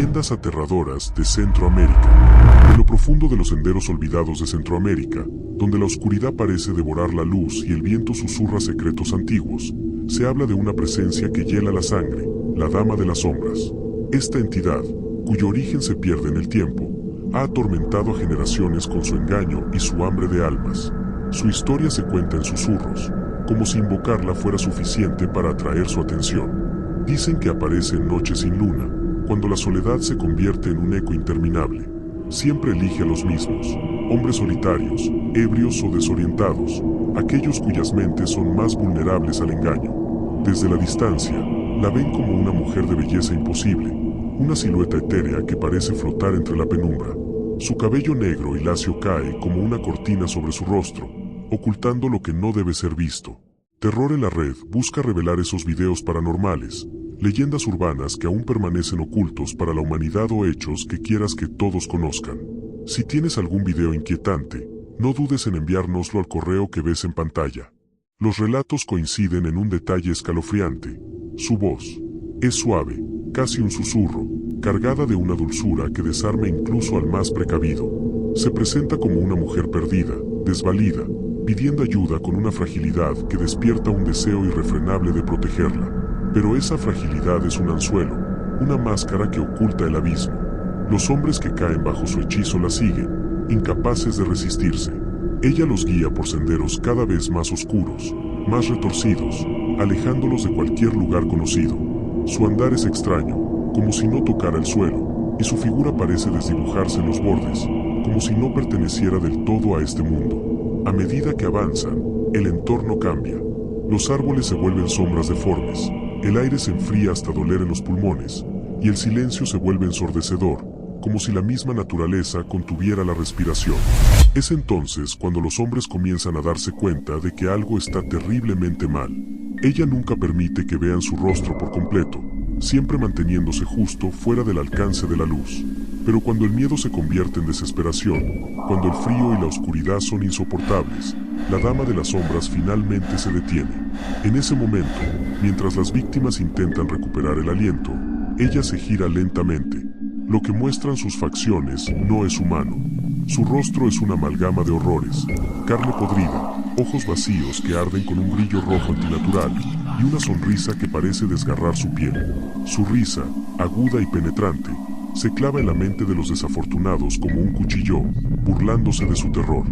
Leyendas aterradoras de Centroamérica. En lo profundo de los senderos olvidados de Centroamérica, donde la oscuridad parece devorar la luz y el viento susurra secretos antiguos, se habla de una presencia que hiela la sangre, la Dama de las Sombras. Esta entidad, cuyo origen se pierde en el tiempo, ha atormentado a generaciones con su engaño y su hambre de almas. Su historia se cuenta en susurros, como si invocarla fuera suficiente para atraer su atención. Dicen que aparece en noches sin luna, cuando la soledad se convierte en un eco interminable. Siempre elige a los mismos, hombres solitarios, ebrios o desorientados, aquellos cuyas mentes son más vulnerables al engaño. Desde la distancia, la ven como una mujer de belleza imposible, una silueta etérea que parece flotar entre la penumbra. Su cabello negro y lacio cae como una cortina sobre su rostro, ocultando lo que no debe ser visto. Terror en la Red busca revelar esos videos paranormales, leyendas urbanas que aún permanecen ocultos para la humanidad o hechos que quieras que todos conozcan. Si tienes algún video inquietante, no dudes en enviárnoslo al correo que ves en pantalla. Los relatos coinciden en un detalle escalofriante. Su voz es suave, casi un susurro, cargada de una dulzura que desarma incluso al más precavido. Se presenta como una mujer perdida, desvalida, pidiendo ayuda con una fragilidad que despierta un deseo irrefrenable de protegerla. Pero esa fragilidad es un anzuelo, una máscara que oculta el abismo. Los hombres que caen bajo su hechizo la siguen, incapaces de resistirse. Ella los guía por senderos cada vez más oscuros, más retorcidos, alejándolos de cualquier lugar conocido. Su andar es extraño, como si no tocara el suelo, y su figura parece desdibujarse en los bordes, como si no perteneciera del todo a este mundo. A medida que avanzan, el entorno cambia. Los árboles se vuelven sombras deformes, el aire se enfría hasta doler en los pulmones, y el silencio se vuelve ensordecedor, como si la misma naturaleza contuviera la respiración. Es entonces cuando los hombres comienzan a darse cuenta de que algo está terriblemente mal. Ella nunca permite que vean su rostro por completo, siempre manteniéndose justo fuera del alcance de la luz. Pero cuando el miedo se convierte en desesperación, cuando el frío y la oscuridad son insoportables, la Dama de las Sombras finalmente se detiene. En ese momento, mientras las víctimas intentan recuperar el aliento, ella se gira lentamente. Lo que muestran sus facciones no es humano. Su rostro es una amalgama de horrores, carne podrida, ojos vacíos que arden con un brillo rojo antinatural, y una sonrisa que parece desgarrar su piel. Su risa, aguda y penetrante, se clava en la mente de los desafortunados como un cuchillo, burlándose de su terror.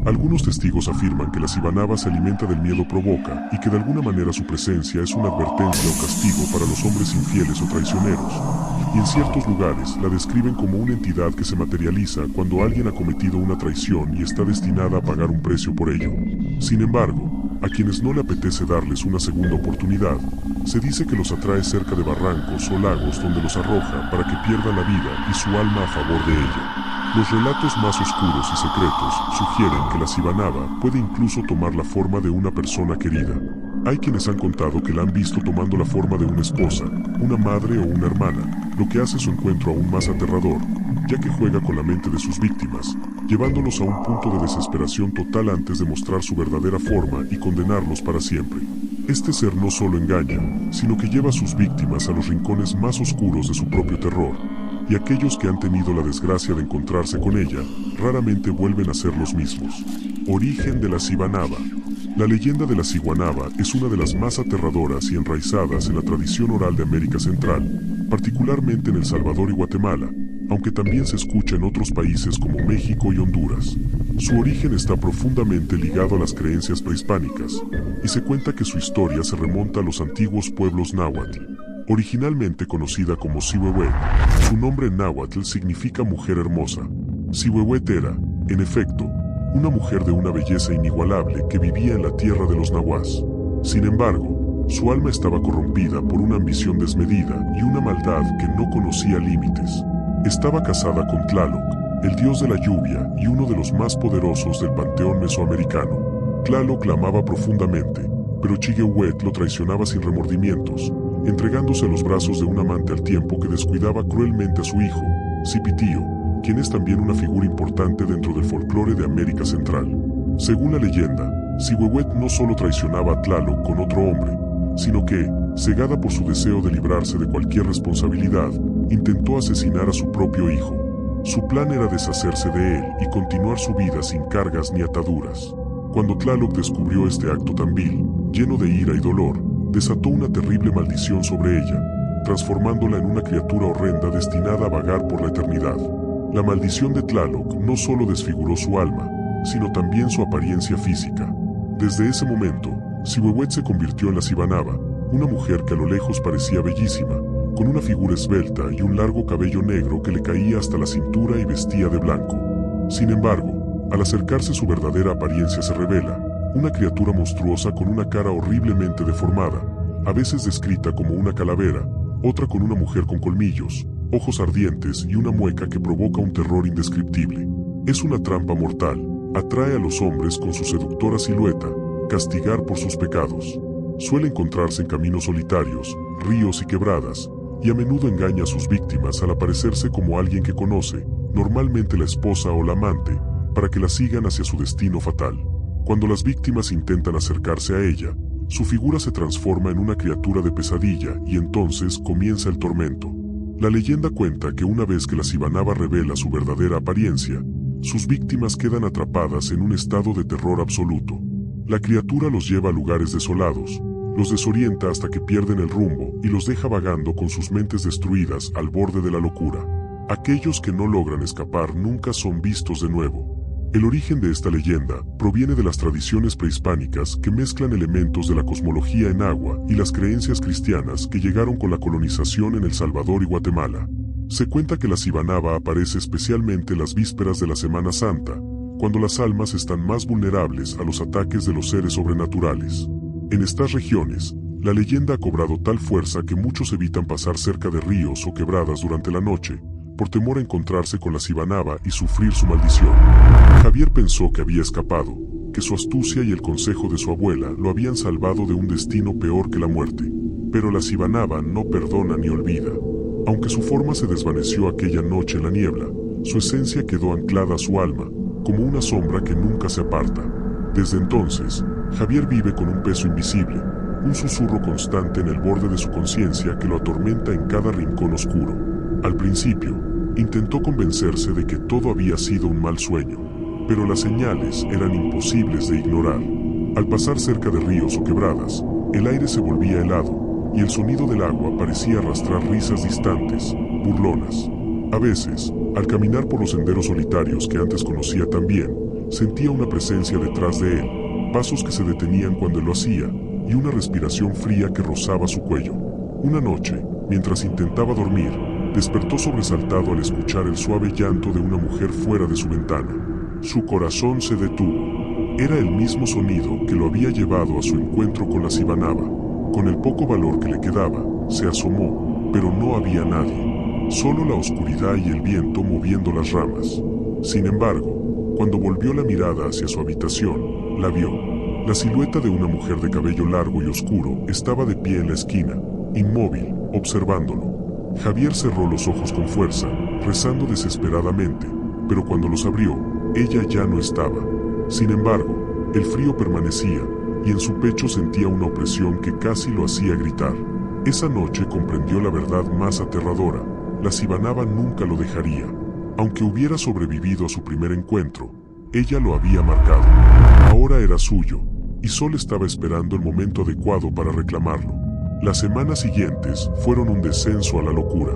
Algunos testigos afirman que la Xibalaba se alimenta del miedo provoca y que de alguna manera su presencia es una advertencia o castigo para los hombres infieles o traicioneros. Y en ciertos lugares la describen como una entidad que se materializa cuando alguien ha cometido una traición y está destinada a pagar un precio por ello. Sin embargo, a quienes no le apetece darles una segunda oportunidad, se dice que los atrae cerca de barrancos o lagos donde los arroja para que pierdan la vida y su alma a favor de ella. Los relatos más oscuros y secretos sugieren que la Xibalaba puede incluso tomar la forma de una persona querida. Hay quienes han contado que la han visto tomando la forma de una esposa, una madre o una hermana, lo que hace su encuentro aún más aterrador, ya que juega con la mente de sus víctimas, llevándolos a un punto de desesperación total antes de mostrar su verdadera forma y condenarlos para siempre. Este ser no solo engaña, sino que lleva a sus víctimas a los rincones más oscuros de su propio terror, y aquellos que han tenido la desgracia de encontrarse con ella, raramente vuelven a ser los mismos. Origen de la Xibalaba. La leyenda de la Xibalaba es una de las más aterradoras y enraizadas en la tradición oral de América Central, particularmente en El Salvador y Guatemala, aunque también se escucha en otros países como México y Honduras. Su origen está profundamente ligado a las creencias prehispánicas, y se cuenta que su historia se remonta a los antiguos pueblos náhuatl. Originalmente conocida como Xihuehuet, su nombre en náhuatl significa mujer hermosa. Xihuehuet era, en efecto, una mujer de una belleza inigualable que vivía en la tierra de los nahuas. Sin embargo, su alma estaba corrompida por una ambición desmedida y una maldad que no conocía límites. Estaba casada con Tlaloc, el dios de la lluvia y uno de los más poderosos del panteón mesoamericano. Tlaloc la amaba profundamente, pero Xihuehuet lo traicionaba sin remordimientos, entregándose a los brazos de un amante al tiempo que descuidaba cruelmente a su hijo, Cipitío, quien es también una figura importante dentro del folclore de América Central. Según la leyenda, Xihuehuet no solo traicionaba a Tlaloc con otro hombre, sino que, cegada por su deseo de librarse de cualquier responsabilidad, intentó asesinar a su propio hijo. Su plan era deshacerse de él y continuar su vida sin cargas ni ataduras. Cuando Tlaloc descubrió este acto tan vil, lleno de ira y dolor, desató una terrible maldición sobre ella, transformándola en una criatura horrenda destinada a vagar por la eternidad. La maldición de Tlaloc no solo desfiguró su alma, sino también su apariencia física. Desde ese momento, Cihuehuet se convirtió en la Xibanaba, una mujer que a lo lejos parecía bellísima, con una figura esbelta y un largo cabello negro que le caía hasta la cintura y vestía de blanco. Sin embargo, al acercarse su verdadera apariencia se revela, una criatura monstruosa con una cara horriblemente deformada, a veces descrita como una calavera, otra con una mujer con colmillos, ojos ardientes y una mueca que provoca un terror indescriptible. Es una trampa mortal, atrae a los hombres con su seductora silueta, castigar por sus pecados. Suele encontrarse en caminos solitarios, ríos y quebradas, y a menudo engaña a sus víctimas al aparecerse como alguien que conoce, normalmente la esposa o la amante, para que la sigan hacia su destino fatal. Cuando las víctimas intentan acercarse a ella, su figura se transforma en una criatura de pesadilla y entonces comienza el tormento. La leyenda cuenta que una vez que la Xibanaba revela su verdadera apariencia, sus víctimas quedan atrapadas en un estado de terror absoluto. La criatura los lleva a lugares desolados, los desorienta hasta que pierden el rumbo y los deja vagando con sus mentes destruidas al borde de la locura. Aquellos que no logran escapar nunca son vistos de nuevo. El origen de esta leyenda proviene de las tradiciones prehispánicas que mezclan elementos de la cosmología en agua y las creencias cristianas que llegaron con la colonización en El Salvador y Guatemala. Se cuenta que la Xibanaba aparece especialmente las vísperas de la Semana Santa, cuando las almas están más vulnerables a los ataques de los seres sobrenaturales. En estas regiones, la leyenda ha cobrado tal fuerza que muchos evitan pasar cerca de ríos o quebradas durante la noche, por temor a encontrarse con la Xibanaba y sufrir su maldición. Javier pensó que había escapado, que su astucia y el consejo de su abuela lo habían salvado de un destino peor que la muerte. Pero la Xibanaba no perdona ni olvida. Aunque su forma se desvaneció aquella noche en la niebla, su esencia quedó anclada a su alma, como una sombra que nunca se aparta. Desde entonces, Javier vive con un peso invisible, un susurro constante en el borde de su conciencia que lo atormenta en cada rincón oscuro. Al principio, intentó convencerse de que todo había sido un mal sueño, pero las señales eran imposibles de ignorar. Al pasar cerca de ríos o quebradas, el aire se volvía helado, y el sonido del agua parecía arrastrar risas distantes, burlonas. A veces, al caminar por los senderos solitarios que antes conocía tan bien, sentía una presencia detrás de él, pasos que se detenían cuando él lo hacía, y una respiración fría que rozaba su cuello. Una noche, mientras intentaba dormir, despertó sobresaltado al escuchar el suave llanto de una mujer fuera de su ventana. Su corazón se detuvo. Era el mismo sonido que lo había llevado a su encuentro con la Xibanaba. Con el poco valor que le quedaba, se asomó, pero no había nadie. Solo la oscuridad y el viento moviendo las ramas. Sin embargo, cuando volvió la mirada hacia su habitación, la vio. La silueta de una mujer de cabello largo y oscuro estaba de pie en la esquina, inmóvil, observándolo. Javier cerró los ojos con fuerza, rezando desesperadamente, pero cuando los abrió, ella ya no estaba. Sin embargo, el frío permanecía, y en su pecho sentía una opresión que casi lo hacía gritar. Esa noche comprendió la verdad más aterradora: la Xibanaba nunca lo dejaría. Aunque hubiera sobrevivido a su primer encuentro, ella lo había marcado. Ahora era suyo, y solo estaba esperando el momento adecuado para reclamarlo. Las semanas siguientes fueron un descenso a la locura.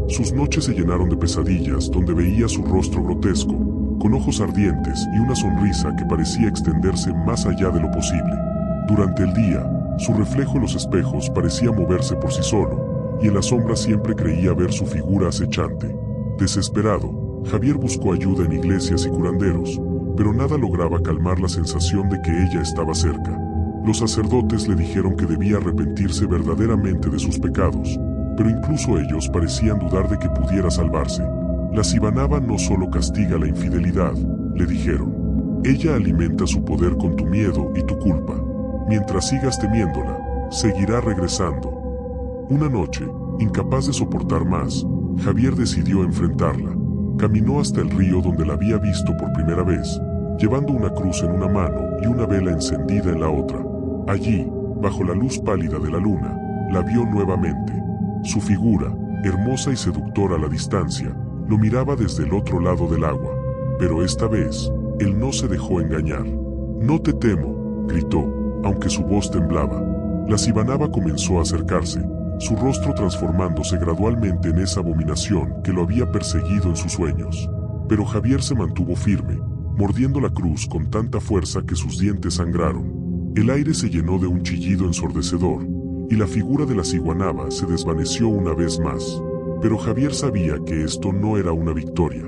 Sus noches se llenaron de pesadillas donde veía su rostro grotesco, con ojos ardientes y una sonrisa que parecía extenderse más allá de lo posible. Durante el día, su reflejo en los espejos parecía moverse por sí solo, y en la sombra siempre creía ver su figura acechante. Desesperado, Javier buscó ayuda en iglesias y curanderos, pero nada lograba calmar la sensación de que ella estaba cerca. Los sacerdotes le dijeron que debía arrepentirse verdaderamente de sus pecados, pero incluso ellos parecían dudar de que pudiera salvarse. La Xibanaba no solo castiga la infidelidad, le dijeron. Ella alimenta su poder con tu miedo y tu culpa. Mientras sigas temiéndola, seguirá regresando. Una noche, incapaz de soportar más, Javier decidió enfrentarla. Caminó hasta el río donde la había visto por primera vez, llevando una cruz en una mano y una vela encendida en la otra. Allí, bajo la luz pálida de la luna, la vio nuevamente. Su figura, hermosa y seductora a la distancia, lo miraba desde el otro lado del agua. Pero esta vez, él no se dejó engañar. «No te temo», gritó, aunque su voz temblaba. La Sibanaba comenzó a acercarse, su rostro transformándose gradualmente en esa abominación que lo había perseguido en sus sueños. Pero Javier se mantuvo firme, mordiendo la cruz con tanta fuerza que sus dientes sangraron. El aire se llenó de un chillido ensordecedor, y la figura de la ciguanaba se desvaneció una vez más. Pero Javier sabía que esto no era una victoria.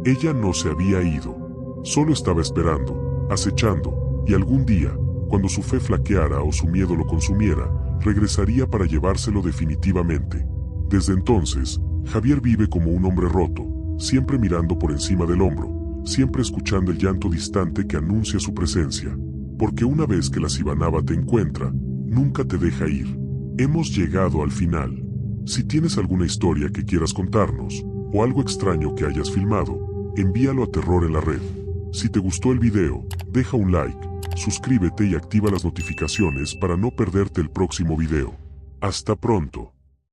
Ella no se había ido. Solo estaba esperando, acechando, y algún día, cuando su fe flaqueara o su miedo lo consumiera, regresaría para llevárselo definitivamente. Desde entonces, Javier vive como un hombre roto, siempre mirando por encima del hombro, siempre escuchando el llanto distante que anuncia su presencia. Porque una vez que la Sibanaba te encuentra, nunca te deja ir. Hemos llegado al final. Si tienes alguna historia que quieras contarnos, o algo extraño que hayas filmado, envíalo a Terror en la Red. Si te gustó el video, deja un like, suscríbete y activa las notificaciones para no perderte el próximo video. Hasta pronto.